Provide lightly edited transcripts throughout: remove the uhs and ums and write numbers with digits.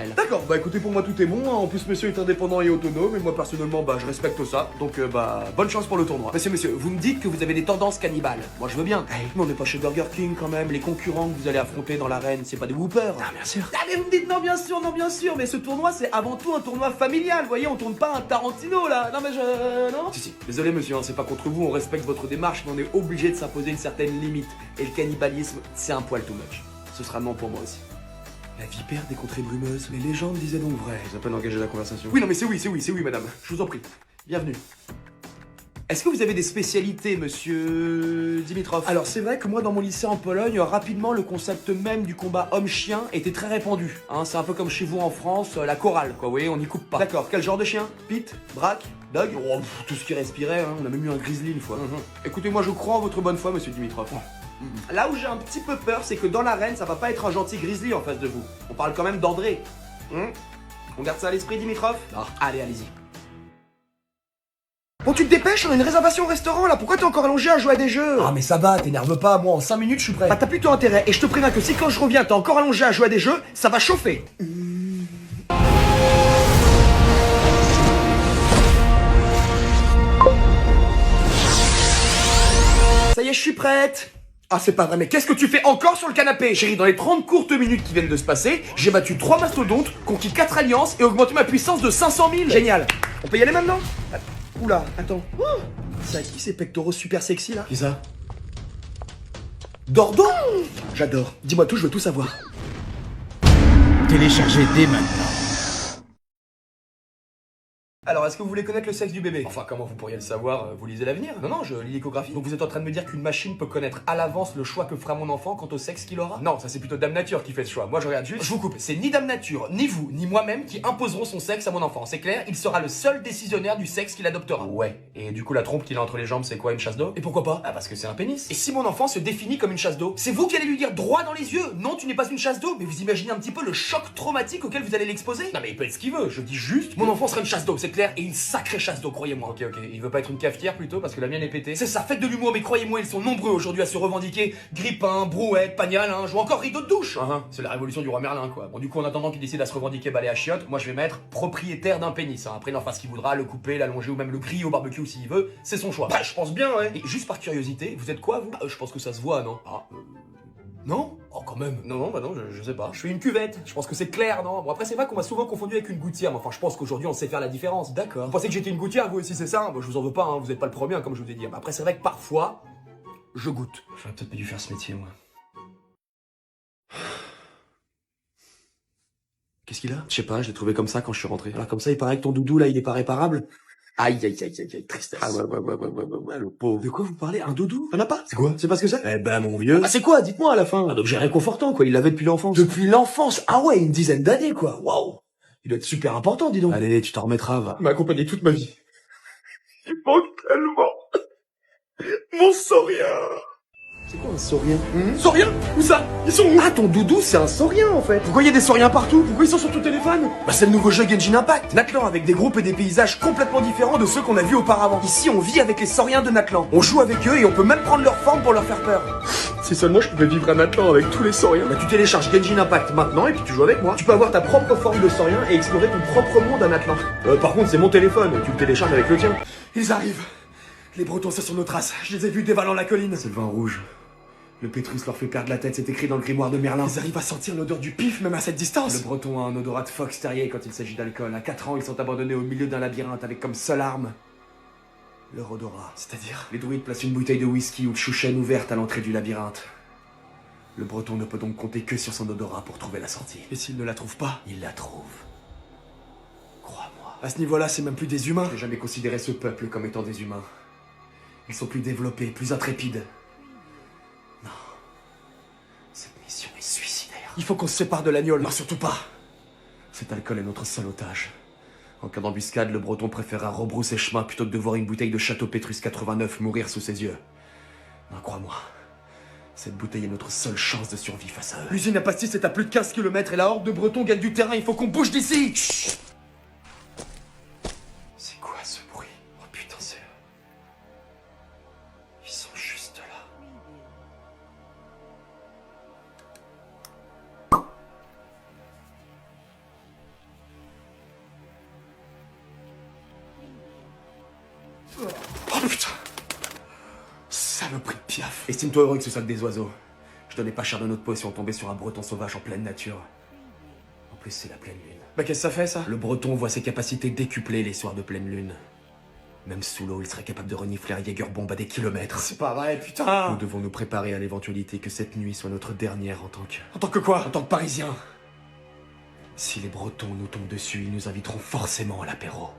elle. D'accord, bah écoutez, pour moi tout est bon, hein. En plus monsieur est indépendant et autonome, et moi personnellement, bah je respecte ça, donc bonne chance pour le tournoi. Monsieur, vous me dites que vous avez des tendances cannibales. Moi, je veux bien. Mais on n'est pas chez Burger King quand même. Les concurrents que vous allez affronter dans l'arène, c'est pas des whoopers. Ah bien sûr. Ah, mais vous me dites non, bien sûr, mais ce tournoi, c'est avant tout un tournoi familial. Vous voyez, on tourne pas un Tarantino là. Non, mais non. Si, désolé monsieur, hein, c'est pas contre vous, on respecte votre démarche, mais on est obligé de s'imposer une certaine limite. Et le cannibalisme, c'est un poil too much. Ce sera non pour moi aussi. La vipère des contrées brumeuses, les légendes disaient donc vrai. J'ai à peine engagé la conversation. Oui, non, mais c'est oui, madame. Je vous en prie. Bienvenue. Est-ce que vous avez des spécialités, monsieur Dimitrov? Alors c'est vrai que moi dans mon lycée en Pologne, Rapidement, le concept même du combat homme-chien était très répandu. Hein, c'est un peu comme chez vous en France, la chorale, quoi. Vous voyez, on n'y coupe pas. D'accord, quel genre de chien? Pit? Braque? Dog? Oh, tout ce qui respirait, hein. On a même eu un grizzly une fois. Écoutez, moi je crois en votre bonne foi, monsieur Dimitrov. Là où j'ai un petit peu peur, c'est que dans l'arène, ça va pas être un gentil grizzly en face de vous. On parle quand même d'André. On garde ça à l'esprit, Dimitrov? Ah. Allez, allez-y. Bon, tu te dépêches, on a une réservation au restaurant là, pourquoi t'es encore allongé à jouer à des jeux? Ah, mais ça va, t'énerve pas, moi en 5 minutes je suis prêt. Bah t'as plutôt intérêt, et je te préviens que si quand je reviens t'es encore allongé à jouer à des jeux, ça va chauffer. Ça y est, je suis prête. Ah c'est pas vrai, mais qu'est-ce que tu fais encore sur le canapé? Chérie, dans les 30 courtes minutes qui viennent de se passer, j'ai battu 3 mastodontes, conquis 4 alliances et augmenté ma puissance de 500 000. Génial. On peut y aller maintenant? Oula, attends. C'est à qui ces pectoraux super sexy là? Qui ça? Dordo? J'adore. Dis-moi tout, je veux tout savoir. Téléchargez dès maintenant. Alors, est-ce que vous voulez connaître le sexe du bébé? Enfin, comment vous pourriez le savoir? Vous lisez l'avenir? Non, je lis l'échographie. Donc vous êtes en train de me dire qu'une machine peut connaître à l'avance le choix que fera mon enfant quant au sexe qu'il aura? Non, ça c'est plutôt Dame Nature qui fait ce choix. Moi je regarde juste. Je vous coupe, c'est ni Dame Nature, ni vous, ni moi-même qui imposeront son sexe à mon enfant. C'est clair, il sera le seul décisionnaire du sexe qu'il adoptera. Ouais. Et du coup, la trompe qu'il a entre les jambes, c'est quoi, une chasse d'eau? Et pourquoi pas? Ah, parce que c'est un pénis. Et si mon enfant se définit comme une chasse d'eau, c'est vous qui allez lui dire droit dans les yeux, non tu n'es pas une chasse d'eau, mais vous imaginez un petit peu le choc traumatique auquel vous allez l'exposer? Non, mais il peut être ce qu'il veut. Je dis juste. Mon enfant sera une chasse d'eau, c'est clair, et une sacrée chasse d'eau, croyez-moi. Ok. Il veut pas être une cafetière plutôt parce que la mienne est pétée. C'est ça, faites de l'humour, mais croyez-moi, ils sont nombreux aujourd'hui à se revendiquer grippin, brouette, pagnal, ou encore rideau de douche. C'est la révolution du roi Merlin, quoi. Bon, du coup, en attendant qu'il décide à se revendiquer balai à chiottes, moi je vais mettre propriétaire d'un pénis. Après, il en fasse ce qu'il voudra, le couper, l'allonger ou même le griller au barbecue s'il veut, c'est son choix. Bah, je pense bien, ouais. Et juste par curiosité, vous êtes quoi, vous? Je pense que ça se voit, non? Non? Oh, quand même. Non, je sais pas. Je suis une cuvette, je pense que c'est clair, non? Bon, après, c'est vrai qu'on m'a souvent confondu avec une gouttière, mais enfin, je pense qu'aujourd'hui, on sait faire la différence. D'accord. Vous pensez que j'étais une gouttière, vous aussi, c'est ça? Bon, je vous en veux pas, hein, vous êtes pas le premier, hein, comme je vous ai dit. Mais après, c'est vrai que parfois, je goûte. J'aurais peut-être pas dû faire ce métier, moi. Qu'est-ce qu'il a? Je sais pas, je l'ai trouvé comme ça quand je suis rentré. Alors, comme ça, il paraît que ton doudou, là, il est pas réparable. Aïe, tristesse. Ah ouais, le pauvre. De quoi vous parlez? Un doudou? T'en as pas? C'est quoi? C'est pas ce que c'est? Eh ben, mon vieux. Ah, c'est quoi? Dites-moi à la fin. Un objet réconfortant, quoi. Il l'avait depuis l'enfance. Depuis l'enfance? Ah ouais, une dizaine d'années, quoi. Waouh. Il doit être super important, dis donc. Allez, tu t'en remettras, va. Il m'a accompagné toute ma vie. Il manque tellement. Mon saurien. C'est quoi un saurien? Saurien? Où ça? Ils sont où? Ah, ton doudou, c'est un saurien, en fait. Pourquoi il y a des sauriens partout? Pourquoi ils sont sur ton téléphone? Bah, c'est le nouveau jeu Genshin Impact. Natlan avec des groupes et des paysages complètement différents de ceux qu'on a vus auparavant. Ici, on vit avec les sauriens de Natlan. On joue avec eux et on peut même prendre leur forme pour leur faire peur. Si seulement je pouvais vivre à Natlan avec tous les sauriens. Bah, tu télécharges Genshin Impact maintenant et puis tu joues avec moi. Tu peux avoir ta propre forme de saurien et explorer ton propre monde à Natlan. Par contre, c'est mon téléphone. Tu le télécharges avec le tien. Ils arrivent. Les Bretons, c'est sur nos traces. Je les ai vus dévalant la colline. C'est le vin rouge. Le Pétrus leur fait perdre la tête, c'est écrit dans le grimoire de Merlin. Ils arrivent à sentir l'odeur du pif, même à cette distance. Le Breton a un odorat de fox terrier quand il s'agit d'alcool. À 4 ans, ils sont abandonnés au milieu d'un labyrinthe avec comme seule arme leur odorat. C'est-à-dire? Les druides placent une bouteille de whisky ou de chouchen ouverte à l'entrée du labyrinthe. Le Breton ne peut donc compter que sur son odorat pour trouver la sortie. Et s'ils ne la trouvent pas? Il la trouve. Crois-moi. À ce niveau-là, c'est même plus des humains. Je n'ai jamais considéré ce peuple comme étant des humains. Ils sont plus développés, plus intrépides. Non. Cette mission est suicidaire. Il faut qu'on se sépare de l'agneau. Non, surtout pas. Cet alcool est notre seul otage. En cas d'embuscade, le Breton préférera rebrousser chemin plutôt que de voir une bouteille de Château Pétrus 89 mourir sous ses yeux. Non, crois-moi. Cette bouteille est notre seule chance de survie face à eux. L'usine à pastis est à plus de 15 km et la horde de Bretons gagne du terrain. Il faut qu'on bouge d'ici. Chut. C'est quoi ce bruit? Oh putain, c'est eux. Ils sont juste là. Oh putain. Saloperie de piaf. Estime-toi heureux que ce soit que des oiseaux. Je donnais pas cher de notre peau si on tombait sur un breton sauvage en pleine nature. En plus, c'est la pleine lune. Bah qu'est-ce que ça fait, ça? Le breton voit ses capacités décuplées les soirs de pleine lune. Même sous l'eau, il serait capable de renifler un Jägerbomb à des kilomètres. C'est pas vrai, putain. Nous devons nous préparer à l'éventualité que cette nuit soit notre dernière en tant que... En tant que quoi? En tant que Parisien. Si les Bretons nous tombent dessus, ils nous inviteront forcément à l'apéro.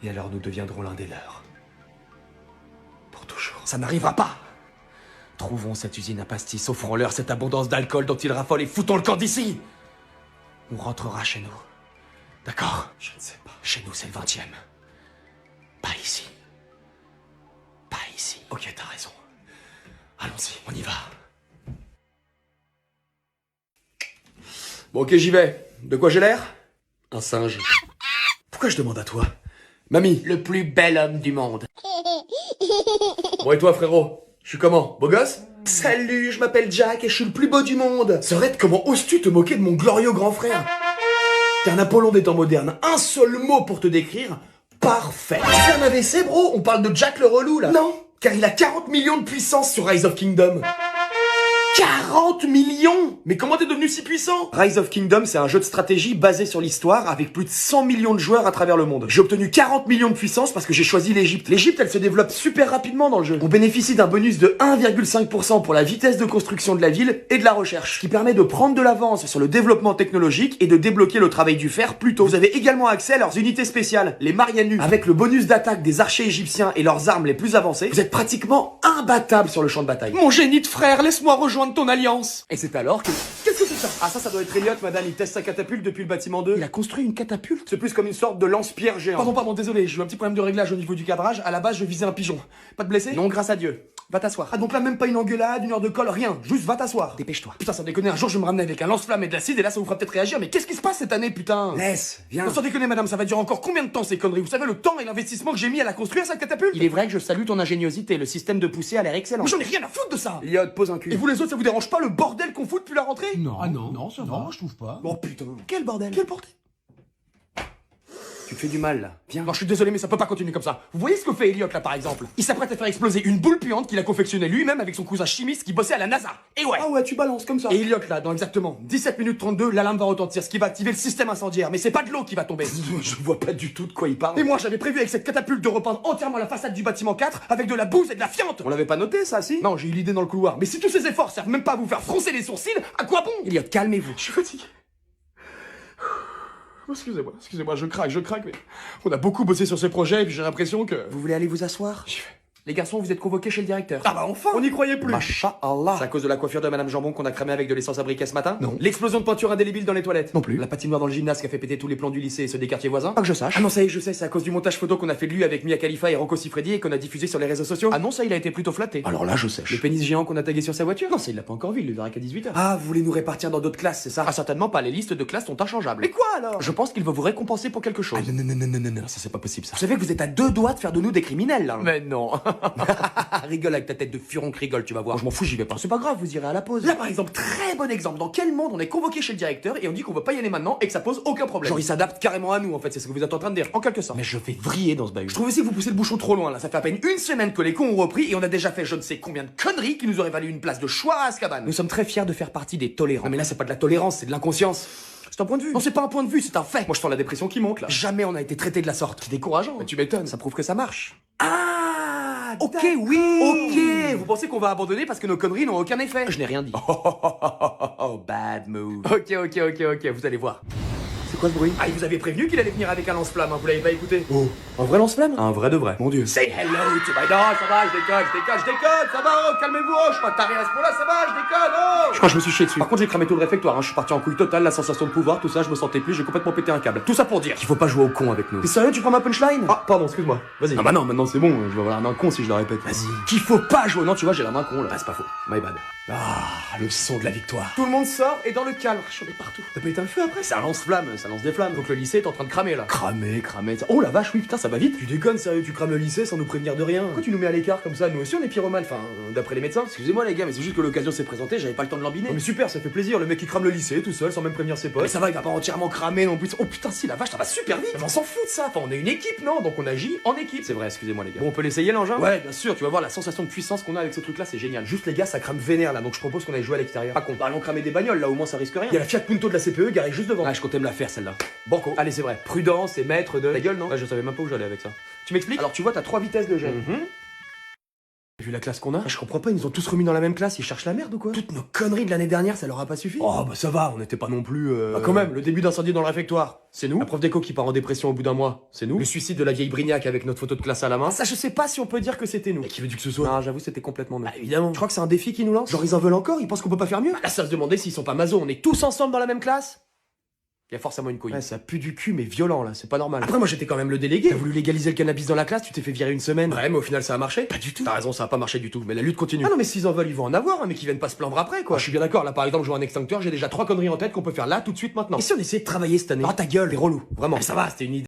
Et alors nous deviendrons l'un des leurs. Pour toujours. Ça n'arrivera pas. Trouvons cette usine à pastis, offrons-leur cette abondance d'alcool dont ils raffolent et foutons le camp d'ici. On rentrera chez nous. D'accord? Je ne sais pas. Chez nous, c'est le 20e. Pas ici. Pas ici. Ok, t'as raison. Allons-y, on y va. Bon, ok, j'y vais. De quoi j'ai l'air? Un singe. Pourquoi je demande à toi? Mamie. Le plus bel homme du monde. Bon, et toi, frérot? Je suis comment? Beau gosse? Salut, je m'appelle Jack et je suis le plus beau du monde. Serait, comment oses-tu te moquer de mon glorieux grand frère? T'es un Apollon des temps modernes. Un seul mot pour te décrire. Parfait. Tu fais un AVC, bro? On parle de Jack le relou, là? Non, car il a 40 millions de puissance sur Rise of Kingdom. 40 millions! Mais comment t'es devenu si puissant? Rise of Kingdom, c'est un jeu de stratégie basé sur l'histoire avec plus de 100 millions de joueurs à travers le monde. J'ai obtenu 40 millions de puissance parce que j'ai choisi l'Égypte. L'Égypte, elle se développe super rapidement dans le jeu. On bénéficie d'un bonus de 1,5% pour la vitesse de construction de la ville et de la recherche, ce qui permet de prendre de l'avance sur le développement technologique et de débloquer le travail du fer plus tôt. Vous avez également accès à leurs unités spéciales, les Marianus. Avec le bonus d'attaque des archers égyptiens et leurs armes les plus avancées, vous êtes pratiquement imbattable sur le champ de bataille. Mon génie de frère, laisse-moi rejoindre ton alliance. Et c'est alors que... Qu'est-ce que c'est ça? Ah ça doit être Elliot, madame, il teste sa catapulte depuis le bâtiment 2. Il a construit une catapulte? C'est plus comme une sorte de lance-pierre géant. Pardon, désolé, j'ai eu un petit problème de réglage au niveau du cadrage. À la base, je visais un pigeon. Pas de blessé? Non, grâce à Dieu. Va t'asseoir. Ah donc là, même pas une engueulade, une heure de colle, rien. Juste va t'asseoir. Dépêche-toi. Putain, sans déconner, un jour je vais me ramener avec un lance-flamme et de l'acide et là ça vous fera peut-être réagir. Mais qu'est-ce qui se passe cette année, putain? Laisse, viens. Non, sans déconner, madame, ça va durer encore combien de temps ces conneries? Vous savez le temps et l'investissement que j'ai mis à la construire, cette catapulte? Il est vrai que je salue ton ingéniosité. Le système de poussée a l'air excellent. Mais j'en ai rien à foutre de ça. Elliot, pose un cul. Et vous les autres, ça vous dérange pas le bordel qu'on fout depuis la rentrée? Non, Ah non. non, ça va, moi je trouve pas. Oh putain. Quel bordel. Quel bordel? Tu fais du mal, là. Viens. Non, je suis désolé, mais ça peut pas continuer comme ça. Vous voyez ce que fait Elliot, là, par exemple? Il s'apprête à faire exploser une boule puante qu'il a confectionnée lui-même avec son cousin chimiste qui bossait à la NASA. Et ouais. Ah ouais, tu balances comme ça. Et Elliot, là, dans exactement 17 minutes 32, l'alarme va retentir, ce qui va activer le système incendiaire. Mais c'est pas de l'eau qui va tomber. Je vois pas du tout de quoi il parle. Et moi, j'avais prévu avec cette catapulte de repeindre entièrement la façade du bâtiment 4 avec de la bouse et de la fiente. On l'avait pas noté, ça, si? Non, j'ai eu l'idée dans le couloir. Mais si tous ces efforts servent même pas à vous faire froncer les sourcils, à quoi bon? Elliot, calmez-vous. Je suis fatigué. Excusez-moi, je craque, mais on a beaucoup bossé sur ce projet et puis j'ai l'impression que... Vous voulez aller vous asseoir? J'y vais. Les garçons, vous êtes convoqués chez le directeur. Ah bah enfin! On n'y croyait plus! Masha'Allah. C'est à cause de la coiffure de Madame Jambon qu'on a cramé avec de l'essence à briquet ce matin? Non. L'explosion de peinture indélébile dans les toilettes? Non plus. La patinoire dans le gymnase qui a fait péter tous les plans du lycée et ceux des quartiers voisins? Pas que je sache. Ah non, ça y est, je sais, c'est à cause du montage photo qu'on a fait de lui avec Mia Khalifa et Rocco Siffredi et qu'on a diffusé sur les réseaux sociaux. Ah non, ça, il a été plutôt flatté. Alors là, je sèche. Le pénis géant qu'on a tagué sur sa voiture? Non, ça, il l'a pas encore vu, il le verra qu'à 18h. Ah, vous voulez nous répartir dans d'autres classes, c'est ça? Ah, certainement pas, les listes de classes sont inchangeables. Mais quoi alors? Je pense qu'il va vous récompenser pour quelque chose. Ah non, Ça, c'est pas possible, ça. Vous savez que vous êtes à 2 doigts de faire de nous des criminels, là. Mais non. Rigole avec ta tête de furon qui rigole, tu vas voir. Bon, je m'en fous, j'y vais pas. C'est pas grave, vous irez à la pause. Là, par exemple, très bon exemple. Dans quel monde on est convoqué chez le directeur et on dit qu'on veut pas y aller maintenant et que ça pose aucun problème? Genre, il s'adapte carrément à nous, en fait, c'est ce que vous êtes en train de dire. En quelque sorte. Mais je vais vriller dans ce bahut. Je trouve aussi que vous poussez le bouchon trop loin là. Ça fait à peine une semaine que les cons ont repris et on a déjà fait je ne sais combien de conneries qui nous auraient valu une place de choix à Azkaban. Nous sommes très fiers de faire partie des tolérants. Non mais là c'est pas de la tolérance, c'est de l'inconscience. C'est un point de vue. Non c'est pas un point de vue, c'est un fait. Moi je sens la dépression qui monte là. Jamais on a été traité de la sorte. C'est décourageant. Mais tu m'étonnes, ça prouve que ça marche. Ah Ok, d'accord. oui. Ok, vous pensez qu'on va abandonner parce que nos conneries n'ont aucun effet? Je n'ai rien dit. Oh, bad move. Ok, vous allez voir. C'est quoi ce bruit? Ah, il vous avait prévenu qu'il allait venir avec un lance-flamme, hein, vous l'avez pas écouté? Oh, un vrai lance-flamme? Un vrai de vrai. Mon dieu. Say hello to my... Non, ça va, je déconne, ça va, oh, calmez-vous, oh, je suis pas taré à ce point-là, ça va, je déconne, oh. Je crois que je me suis chié dessus. Par contre, j'ai cramé tout le réfectoire, hein, je suis parti en couille totale, la sensation de pouvoir, tout ça, je me sentais plus, j'ai complètement pété un câble. Tout ça pour dire Il faut pas jouer au con avec nous. T'es sérieux, tu prends ma punchline? Ah, pardon, excuse-moi, vas-y. Ah bah non, maintenant c'est bon, je vais avoir la main con si je la répète. Vas-y. Qu'il faut pas jouer, non, tu vois, j'ai la main con là. Ah, c'est pas faux. My bad. Ah, le son de la victoire. Tout le monde sort et dans le calme. J'en ai partout. T'as pas éteint le feu après? Ça lance flamme, ça lance des flammes. Donc le lycée est en train de cramer là. Cramer. Oh la vache, oui, putain, ça va vite. Tu déconnes, sérieux, tu crames le lycée sans nous prévenir de rien. Pourquoi tu nous mets à l'écart comme ça? Nous aussi on est pyromanes, enfin, d'après les médecins. Excusez-moi les gars, mais c'est juste que l'occasion s'est présentée, j'avais pas le temps de l'embiner. Oh, mais super, ça fait plaisir, le mec qui crame le lycée tout seul sans même prévenir ses potes. Mais ça va, il va pas entièrement cramer non plus. Oh putain, si, la vache, ça va super vite. Mais on s'en fout de ça, enfin on est une équipe, non? Donc on agit en équipe. C'est vrai, excusez-moi les gars. Bon, on peut l'essayer l'engin? Ouais, bien sûr, tu vas voir la sensation de puissance qu'on a avec ce truc là, c'est génial. Juste les gars, ça crame vénère là, donc je propose qu'on aille jouer à l'extérieur. Par contre, allons cramer des bagnoles là, au moins ça risque rien. Il y a la Fiat Punto de la CPE garée juste devant. Ah, je comptais me la faire celle-là. Banco. Allez, c'est vrai. Prudence et maître de. Ta gueule, non? Ouais, je savais même pas où j'allais avec ça. Tu m'expliques? Alors tu vois, t'as 3 vitesses de gel. Vu la classe qu'on a? Ah, je comprends pas, ils nous ont tous remis dans la même classe, ils cherchent la merde ou quoi? Toutes nos conneries de l'année dernière, ça leur a pas suffi? Oh bah ça va, on n'était pas non plus. Bah quand même, le début d'incendie dans le réfectoire, c'est nous. La La prof d'éco qui part en dépression au bout d'un mois, c'est nous. Le Le suicide de la vieille Brignac avec notre photo de classe à la main. Ça, je sais pas si on peut dire que c'était nous. Et qui veut dire que ce soit? Non, j'avoue, c'était complètement nous. Bah évidemment. Je crois que c'est un défi qu'ils nous lancent. Genre ils en veulent encore, ils pensent qu'on peut pas faire mieux. Là, ça se demander s'ils sont pas maso, on est tous ensemble dans la même classe. Il y a forcément une couille. Ouais, ça pue du cul, mais violent là, c'est pas normal. Après, moi j'étais quand même le délégué. T'as voulu légaliser le cannabis dans la classe, tu t'es fait virer une semaine. Ouais, mais au final ça a marché. Pas du tout. T'as raison, ça a pas marché du tout, mais la lutte continue. Ah non, mais s'ils en veulent, ils vont en avoir, hein, mais qu'ils viennent pas se plaindre après, quoi. Je suis bien d'accord, là par exemple, je vois un extincteur, j'ai déjà 3 conneries en tête qu'on peut faire là tout de suite maintenant. Et si on essayait de travailler cette année? Ah ta gueule, t'es relou, vraiment. Ah, ça va, c'était une idée.